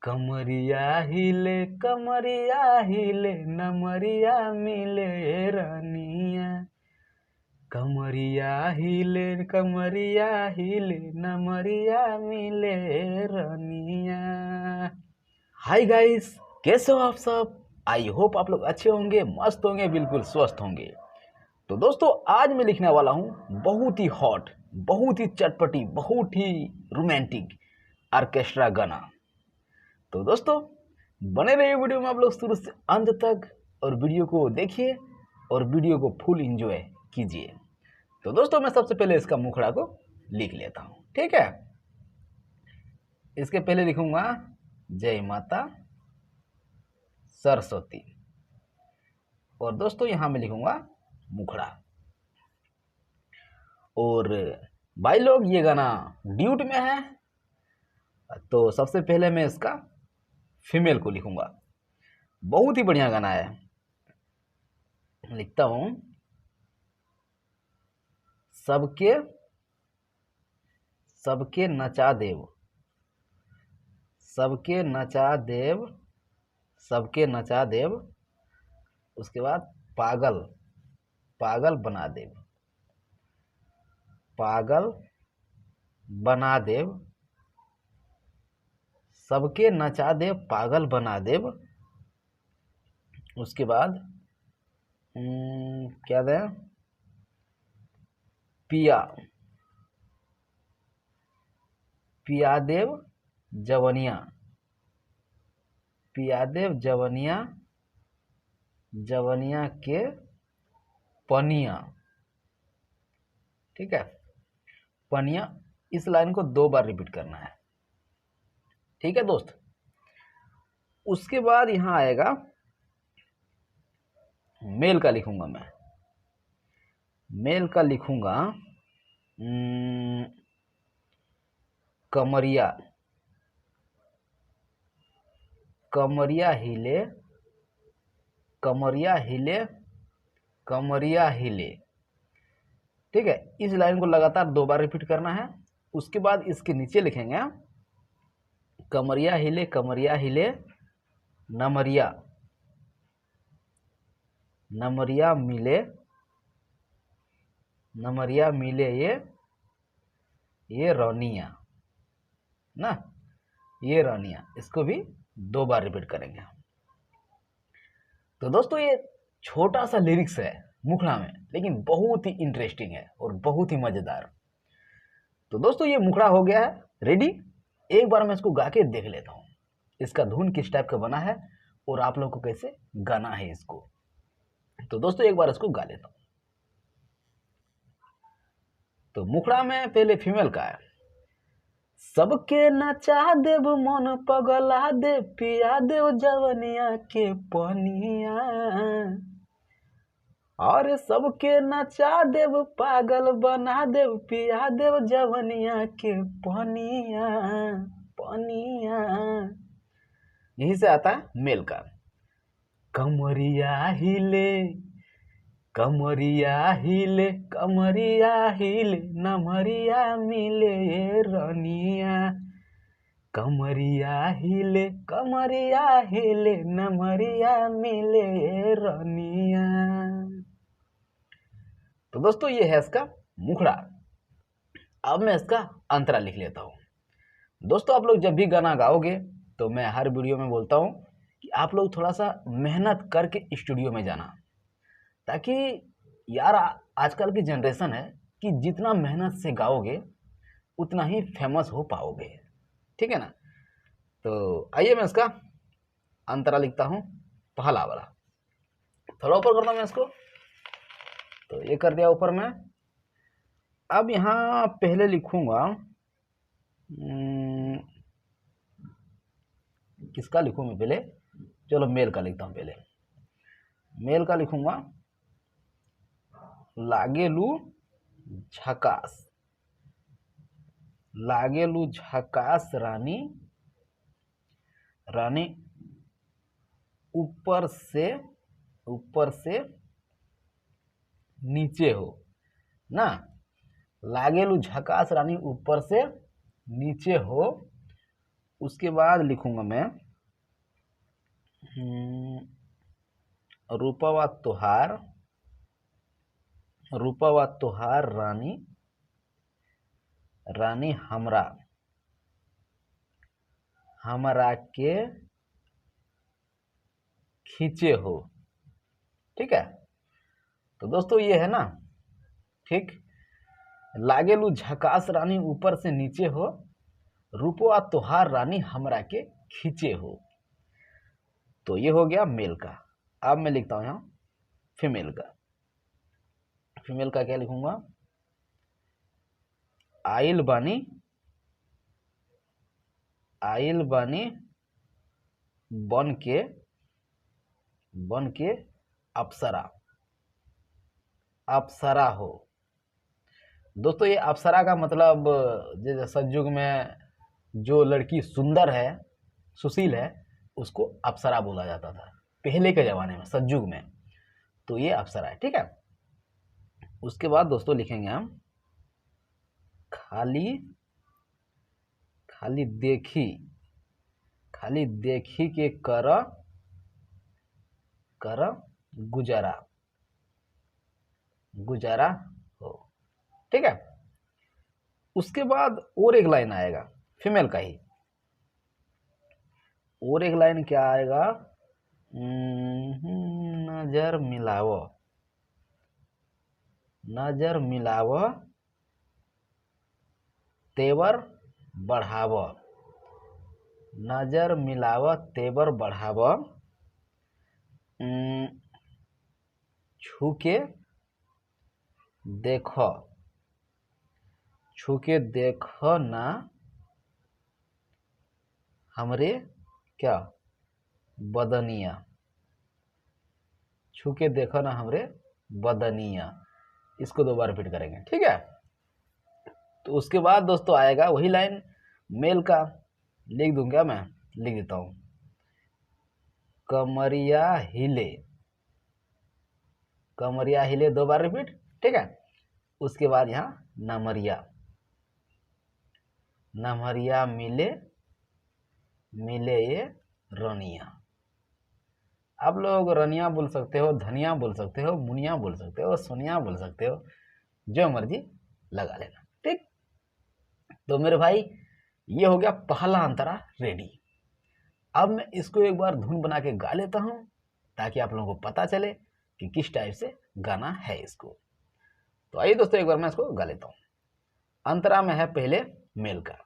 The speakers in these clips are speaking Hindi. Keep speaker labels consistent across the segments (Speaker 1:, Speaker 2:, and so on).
Speaker 1: कमरिया हिले नमरिया मिले रनिया। कमरिया हिले नमरिया मिले रनिया। हाय गाइस, कैसे हो आप सब? आई होप आप लोग अच्छे होंगे, मस्त होंगे, बिल्कुल स्वस्थ होंगे। तो दोस्तों, आज मैं लिखने वाला हूँ बहुत ही हॉट, बहुत ही चटपटी, बहुत ही रोमांटिक ऑर्केस्ट्रा गाना। तो दोस्तों, बने रहिए वीडियो में आप लोग शुरू से अंत तक, और वीडियो को देखिए और वीडियो को फुल एंजॉय कीजिए। तो दोस्तों, मैं सबसे पहले इसका मुखड़ा को लिख लेता हूँ, ठीक है। इसके पहले लिखूंगा जय माता सरस्वती, और दोस्तों यहाँ मैं लिखूंगा मुखड़ा। और भाई लोग, ये गाना ड्यूट में है, तो सबसे पहले मैं इसका फीमेल को लिखूंगा। बहुत ही बढ़िया गाना है। लिखता हूं, सबके सबके नचा देव, सबके नचा देव, सबके नचा देव। उसके बाद पागल पागल बना देव, पागल बना देव। सबके नचा देव, पागल बना देव। उसके बाद क्या दें? पिया पिया देव जवनिया, पिया देव जवनिया, जवनिया के पनिया, ठीक है। पनिया, इस लाइन को 2 बार रिपीट करना है, ठीक है दोस्त। उसके बाद यहां आएगा मेल का। लिखूंगा मैं मेल का, लिखूंगा कमरिया कमरिया हिले, कमरिया हिले, कमरिया हिले, ठीक है। इस लाइन को लगातार 2 बार रिपीट करना है। उसके बाद इसके नीचे लिखेंगे कमरिया हिले नमरिया, नमरिया मिले, नमरिया मिले ये रनिया ना, ये रनिया। इसको भी 2 बार रिपीट करेंगे। तो दोस्तों, ये छोटा सा लिरिक्स है मुखड़ा में, लेकिन बहुत ही इंटरेस्टिंग है और बहुत ही मजेदार। तो दोस्तों, ये मुखड़ा हो गया है रेडी। एक बार मैं इसको गा के देख लेता हूँ, इसका धुन किस टाइप का बना है और आप लोग को कैसे गाना है इसको। तो दोस्तों, एक बार इसको गा लेता हूँ। तो मुखड़ा में पहले फीमेल का है। सबके नचा देव, मन पगला दे, पिया देव जवनिया के पनिया। और सबके नचा देव, पागल बना देव, पिया देव जवनिया के पनिया, पनिया। यही से आता है मेल का। कमरिया हिले, कमरिया हिले, कमरिया हिले नमरिया मिले रनिया। कमरिया हिले नमरिया मिले रनिया। तो दोस्तों, ये है इसका मुखड़ा। अब मैं इसका अंतरा लिख लेता हूँ। दोस्तों, आप लोग जब भी गाना गाओगे तो मैं हर वीडियो में बोलता हूँ कि आप लोग थोड़ा सा मेहनत करके स्टूडियो में जाना, ताकि यार आजकल की जनरेशन है कि जितना मेहनत से गाओगे उतना ही फेमस हो पाओगे, ठीक है ना। तो आइए मैं इसका अंतरा लिखता हूँ, पहला वाला। थोड़ा ऊपर करता हूँ मैं इसको, तो ये कर दिया ऊपर में। अब यहाँ पहले लिखूंगा किसका लिखूं मैं पहले? चलो मेल का लिखता हूँ पहले। मेल का लिखूंगा लागेलू झकास, लागेलू झकास रानी, रानी ऊपर से नीचे हो ना। लागेलू झकास रानी ऊपर से नीचे हो, उसके बाद लिखूंगा मैं रूपवा तुहार, रूपवा तुहार रानी, रानी हमरा, हमरा के खींचे हो। ठीक है, तो दोस्तों ये है ना, ठीक। लागेलू झकास रानी ऊपर से नीचे हो, रूपवा तुहार रानी हमरा के खींचे हो। तो ये हो गया मेल का। अब मैं लिखता हूं यहां फीमेल का। फीमेल का क्या लिखूंगा, आइल बानी, आइल बानी बन के अप्सरा, अप्सरा हो। दोस्तों ये अप्सरा का मतलब जैसे सतयुग में जो लड़की सुंदर है, सुशील है, उसको अप्सरा बोला जाता था पहले के जमाने में, सतयुग में। तो ये अप्सरा है। ठीक है, उसके बाद दोस्तों लिखेंगे हम खाली, खाली देखी, खाली देखी के कर, कर गुजारा, गुजारा हो। ठीक है, उसके बाद और एक लाइन आएगा फीमेल का ही। और एक लाइन क्या आएगा, नजर मिलाओ, नजर मिलाओ तेवर बढ़ाव, नजर मिलाव तेवर बढ़ाव, छू के देखो, छू के देखो ना हमरे क्या बदनिया, छू के देखो ना हमरे बदनिया। इसको 2 बार रिपीट करेंगे। ठीक है, तो उसके बाद दोस्तों आएगा वही लाइन मेल का। लिख दूंगा मैं, लिख देता हूं कमरिया हिले, कमरिया हिले 2 बार रिपीट। ठीक है, उसके बाद यहां नमरिया, नमरिया मिले, मिले ये रनिया। आप लोग रनिया बोल सकते हो, धनिया बोल सकते हो, मुनिया बोल सकते हो, सोनिया बोल सकते हो, जो मर्जी लगा लेना। ठीक, तो मेरे भाई ये हो गया पहला अंतरा रेडी। अब मैं इसको एक बार धुन बना के गा लेता हूं ताकि आप लोगों को पता चले कि किस टाइप से गाना है इसको। तो आइए दोस्तों एक बार मैं इसको गा लेता हूं। अंतरा में है पहले मेल का।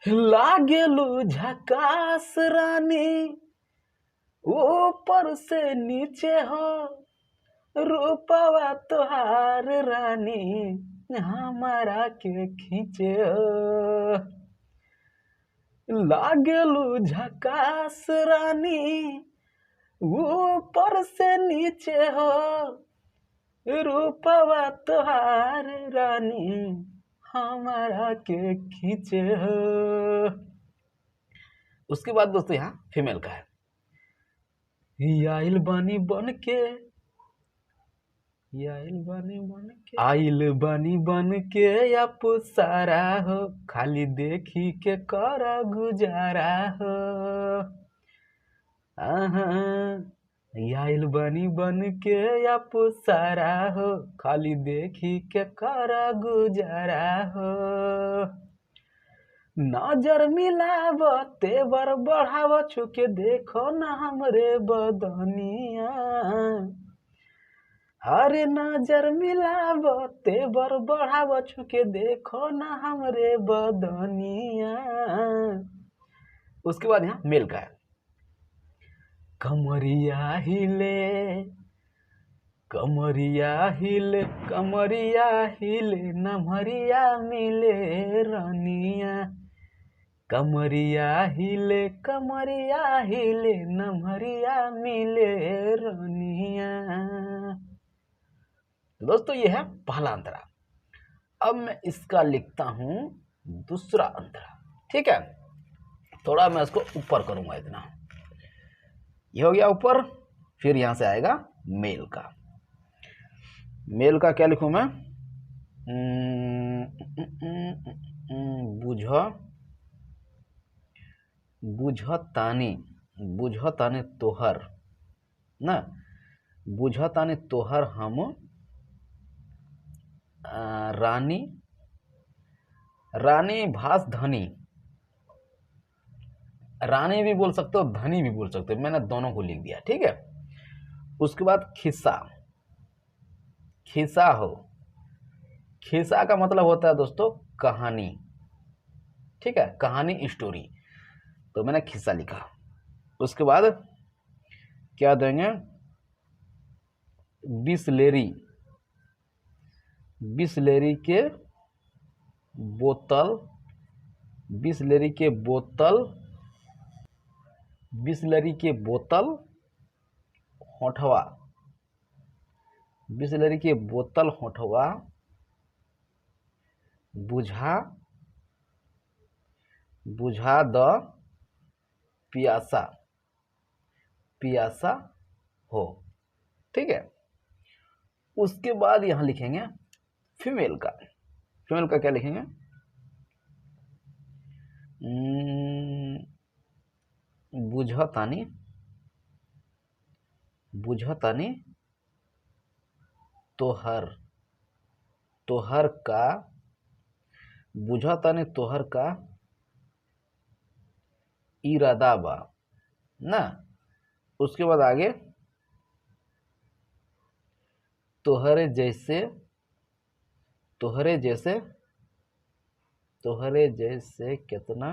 Speaker 1: लागेलू झकास रानी ऊपर से नीचे हो, रूपवा तुहार रानी हमारा के खींचे हो। लागेलू झकास रानी ऊपर से नीचे हो, रूपवा तुहार रानी हमारा के खींचे हो। उसके बाद दोस्तों यहाँ फीमेल का है, आइल बानी बन के, आइल बानी बन के, आइल बानी बन के आप सारा हो, खाली देखी के कर गुजारा हो। आइल बानी बन के आप सारा हो, खाली देखी के कर गुजारा हो। नजर मिलाव तेवर बढ़ाव, छुके देखो ना हमरे बदनिया। अरे नजर मिलाव तेवर बढ़ाव, छुके देखो ना हमरे बदनिया। उसके बाद यहाँ मेल का है, कमरिया हिले, कमरिया हिले, कमरिया हिले नमरिया मिले रनिया। कमरिया हिले, कमरिया हिले नमरिया मिले रनिया। दोस्तों ये है पहला अंतरा। अब मैं इसका लिखता हूं दूसरा अंतरा। ठीक है, थोड़ा मैं इसको ऊपर करूंगा इतना। ये हो गया ऊपर, फिर यहां से आएगा मेल का। मेल का क्या लिखूं मैं, बुझ बुझतानी बुझतानी तोहर ना, बुझतानी तोहर हम रानी, रानी भास धनी, रानी भी बोल सकते हो धनी भी बोल सकते हो, मैंने दोनों को लिख दिया, ठीक है। उसके बाद खिस्सा, खिस्सा हो, खिस्सा का मतलब होता है दोस्तों कहानी, ठीक है, कहानी स्टोरी, तो मैंने खिस्सा लिखा। उसके बाद क्या देंगे, बिसलेरी, बिसलेरी के बोतल, बिसलेरी के बोतल, बिसलेरी के बोतल होठवा, बिसलेरी के बोतल होठवा बुझा, बुझा द पियासा, पियासा हो, ठीक है। उसके बाद यहां लिखेंगे फीमेल का, फीमेल का क्या लिखेंगे, बुझतानी, बुझतानी तोहर, तोहर का, बुझतानी तोहर का इरादा बा ना। उसके बाद आगे तोहरे जैसे, तोहरे जैसे, तोहरे जैसे कितना,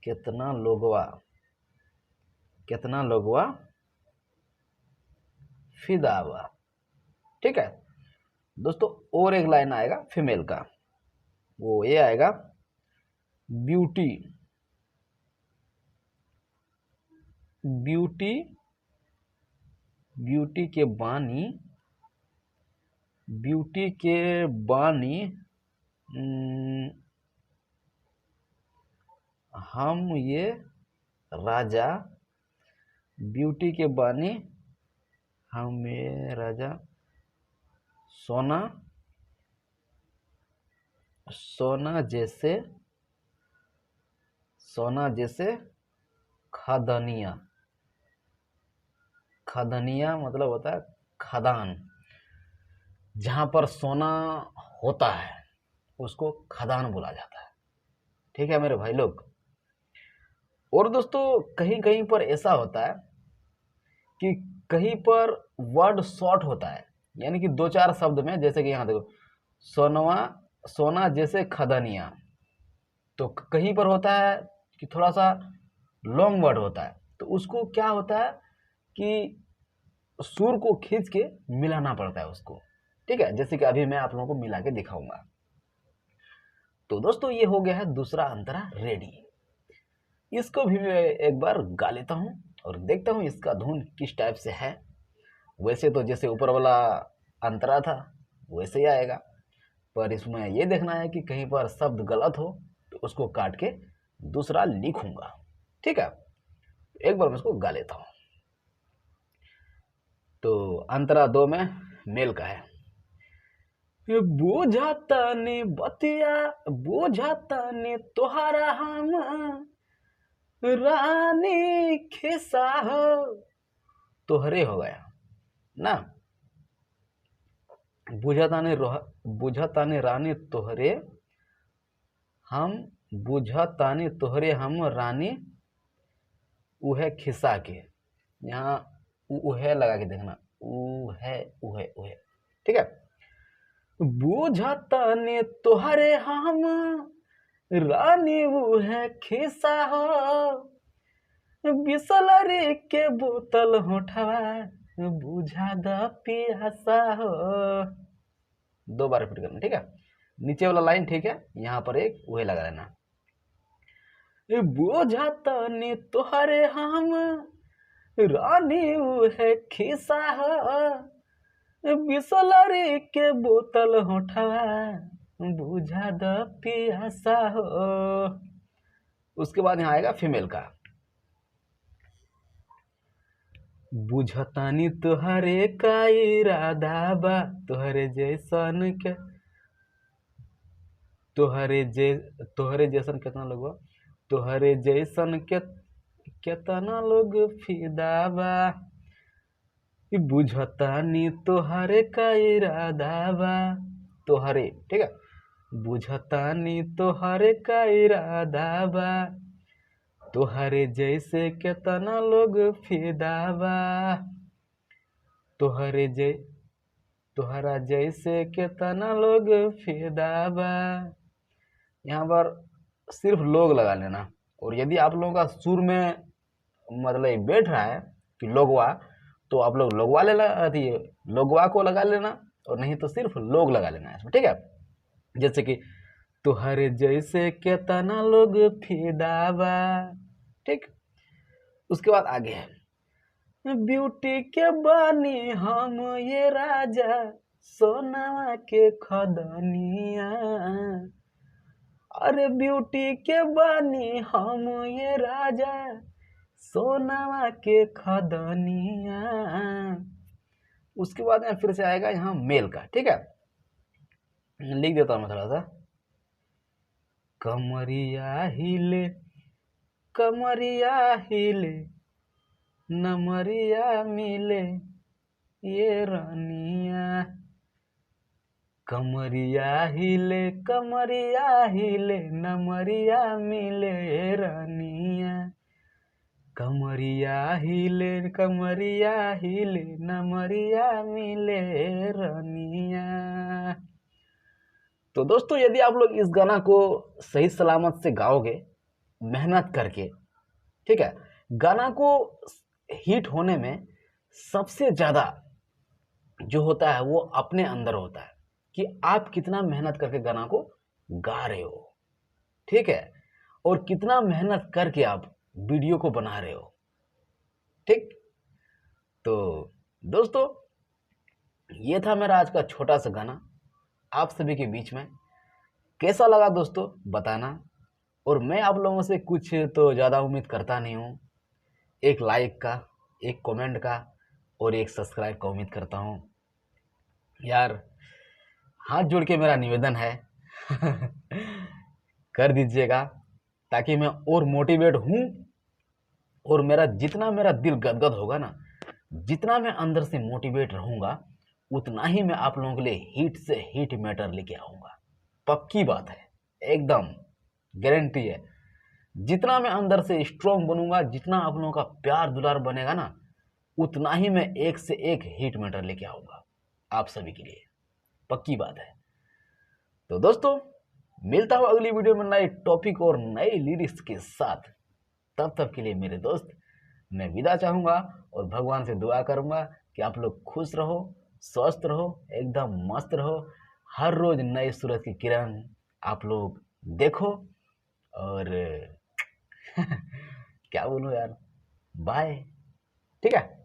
Speaker 1: कितना लोगवा, कितना लोगवा फिदावा, ठीक है दोस्तों। और एक लाइन आएगा फीमेल का, वो ये आएगा ब्यूटी, ब्यूटी, ब्यूटी के बानी, ब्यूटी के बानी हम ये राजा, ब्यूटी के बानी हम ये राजा, सोना, सोना जैसे, सोना जैसे खदनिया, खदनिया मतलब होता है खदान, जहां पर सोना होता है उसको खदान बोला जाता है, ठीक है मेरे भाई लोग। और दोस्तों कहीं कहीं पर ऐसा होता है कि कहीं पर वर्ड शॉर्ट होता है, यानी कि दो चार शब्द में, जैसे कि यहाँ देखो सोनवा, सोना जैसे खदनिया, तो कहीं पर होता है कि थोड़ा सा लॉन्ग वर्ड होता है, तो उसको क्या होता है कि सुर को खींच के मिलाना पड़ता है उसको, ठीक है, जैसे कि अभी मैं आप लोगों को मिला के दिखाऊंगा। तो दोस्तों ये हो गया है दूसरा अंतरा रेडी, इसको भी मैं एक बार गा लेता हूं और देखता हूं इसका धुन किस टाइप से है। वैसे तो जैसे ऊपर वाला अंतरा था वैसे ही आएगा, पर इसमें ये देखना है कि कहीं पर शब्द गलत हो तो उसको काट के दूसरा लिखूंगा, ठीक है। एक बार मैं इसको गा लेता हूं। तो अंतरा 2 में मेल का है, बुझाता ने बतिया, बुझाता ने तोहरा हम रानी खिसा हो, तोहरे हो गया ना, बुझताने बुझताने रानी तोहरे हम, बुझताने तोहरे हम रानी उहे खिसा के, यहाँ उहे लगा के देखना, उहे उहे उहे, ठीक है। बुझताने तोहरे हम रानी उहे खिसा हो, बिसलरी के बोतल होठवा बुझा द पियासा हो, 2 बार रिपीट करना, ठीक है। नीचे वाला लाइन ठीक है, यहाँ पर एक वही लगा लेना, बुझतानी तोहरे हम रानी उहे खिसा हो, बिसलरी के बोतल होठवा बुझा द पियासा हो। उसके बाद यहाँ आएगा फीमेल का, बुझतानी तोहरे का इरादा बा, तोहरे जैसन के, तोहरे जे तोहरे जैसन कितना लोग बा, तोहरे जैसन केतना लोग फिदा बा, ई बुझतानी तोहरे का इरादा बा। तोहरे, ठीक है, बुझतानी तोहरे का इरादा बा, तोहरे जैसे केतना लोग फिदा बा, तोहरे जै तोहरा जैसे केतना लोग फिदा बा। यहाँ पर सिर्फ लोग लगा लेना, और यदि आप लोगों का सुर में मतलब ये बैठ रहा है कि लोगवा, तो आप लोग लोगवा लेना, लोगवा को लगा लेना, और नहीं तो सिर्फ लोग लगा लेना है इसमें, ठीक है। जैसे कि तुहरे जैसे केतना लोग फिदा बा, ठीक। उसके बाद आगे है, ब्यूटी के बानी हम ये राजा, सोनावा के खदनिया, अरे ब्यूटी के बानी हम ये राजा, सोनावा के खदनिया। उसके बाद में फिर से आएगा यहाँ मेल का, ठीक है, लिख देता हूँ मैं थोड़ा सा। कमरिया हिले, कमरिया हिले, नमरिया मिले ये रानिया, कमरिया हिले, कमरिया हिले, नमरिया मिले ये रानिया, कमरिया हिले, कमरिया हिले, नमरिया मिले रानिया। तो दोस्तों, यदि आप लोग इस गाना को सही सलामत से गाओगे, मेहनत करके, ठीक है, गाना को हिट होने में सबसे ज्यादा जो होता है वो अपने अंदर होता है कि आप कितना मेहनत करके गाना को गा रहे हो, ठीक है, और कितना मेहनत करके आप वीडियो को बना रहे हो, ठीक। तो दोस्तों, ये था मेरा आज का छोटा सा गाना आप सभी के बीच में। कैसा लगा दोस्तों बताना, और मैं आप लोगों से कुछ तो ज़्यादा उम्मीद करता नहीं हूँ, एक लाइक का, एक कमेंट का और एक सब्सक्राइब का उम्मीद करता हूँ यार। हाथ जोड़ के मेरा निवेदन है कर दीजिएगा, ताकि मैं और मोटिवेट हूँ, और मेरा दिल गदगद होगा ना, जितना मैं अंदर से मोटिवेट रहूँगा, उतना ही मैं आप लोगों के लिए हिट से हिट मैटर लेके आऊँगा। पक्की बात है, एकदम गारंटी है। जितना मैं अंदर से स्ट्रॉन्ग बनूंगा, जितना आप लोगों का प्यार दुलार बनेगा ना, उतना ही मैं एक से एक हिट मैटर लेके आऊँगा आप सभी के लिए, पक्की बात है। तो दोस्तों, मिलता हूँ अगली वीडियो में नए टॉपिक और नए लिरिक्स के साथ। तब तक के लिए मेरे दोस्त, मैं विदा चाहूँगा और भगवान से दुआ करूँगा कि आप लोग खुश रहो, स्वस्थ रहो, एकदम मस्त रहो। हर रोज नए सूरज की किरण आप लोग देखो, और क्या बोलूँ यार, बाय, ठीक है।